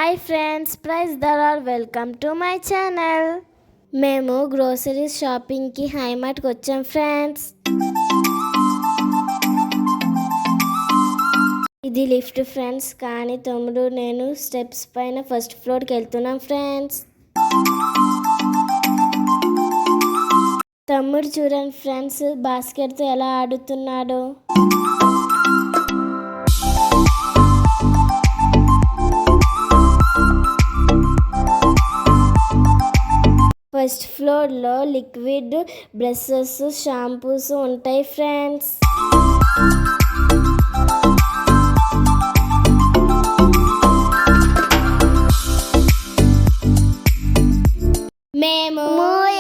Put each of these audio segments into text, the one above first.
Hi friends, praise the lord. Welcome to my channel. మేము groceries షాపింగ్కి హైమార్ట్కి వచ్చాం ఫ్రెండ్స్. ఇది లిఫ్ట్ ఫ్రెండ్స్, కానీ తమ్ముడు నేను స్టెప్స్ పైన ఫస్ట్ ఫ్లోర్కి వెళ్తున్నాం ఫ్రెండ్స్. తమ్ముడు చూడండి ఫ్రెండ్స్, బాస్కెట్తో ఎలా ఆడుతున్నాడో. ఫస్ట్ ఫ్లోర్లో లిక్విడ్ బ్రషెస్, షాంపూస్ ఉంటాయి ఫ్రెండ్స్. మేము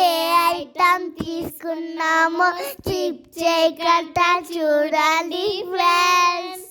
ఏ ఐటమ్ తీసుకున్నామో స్కిప్ చేయకుండా చూడండి ఫ్రెండ్స్.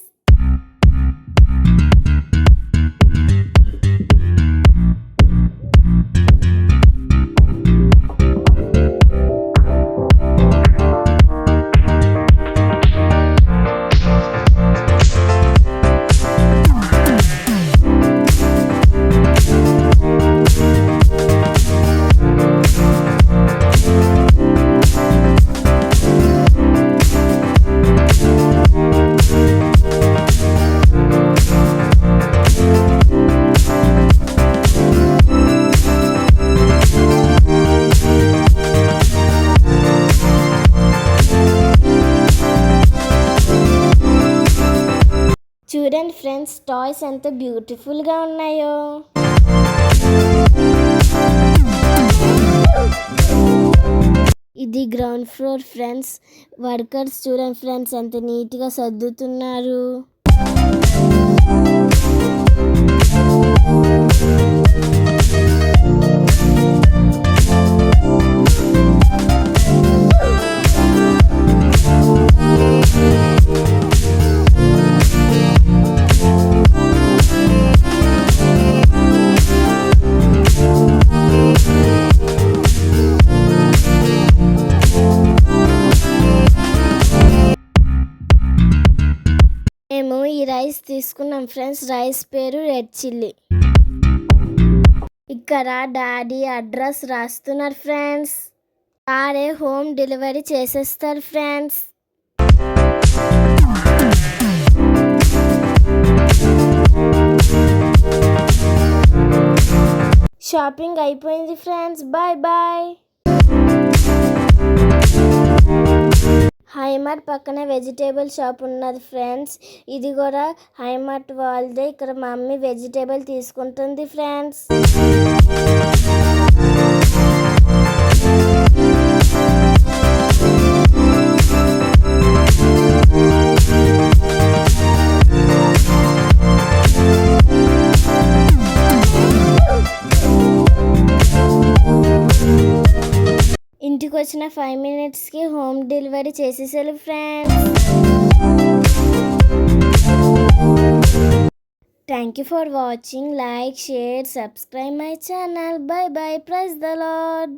చూడండి ఫ్రెండ్స్, టాయ్స్ ఎంత బ్యూటిఫుల్గా ఉన్నాయో. ఇది గ్రౌండ్ ఫ్లోర్ ఫ్రెండ్స్. వర్కర్స్ చూడండి ఫ్రెండ్స్, ఎంత నీట్గా సర్దుతున్నారు. మేము ఈ రైస్ తీసుకున్నాం ఫ్రెండ్స్. రైస్ పేరు రెడ్ చిల్లీ. ఇక్కడ డాడీ అడ్రస్ రాస్తున్నారు ఫ్రెండ్స్. వారే హోమ్ డెలివరీ చేసేస్తారు ఫ్రెండ్స్. షాపింగ్ అయిపోయింది ఫ్రెండ్స్. Bye bye. హైమార్ట్ పక్కన వెజిటేబుల్ షాప్ ఉన్నది ఫ్రెండ్స్. ఇది కూడా హైమార్ట్ వాళ్ళదే. ఇక్కడ మమ్మీ వెజిటేబుల్ తీసుకుంటుంది ఫ్రెండ్స్. ఇంటికి వచ్చిన 5 minutesకి హోమ్ డెలివరీ చేసేసారు friends. Thank you for watching. Like, share, subscribe my channel. Bye bye. Praise the lord.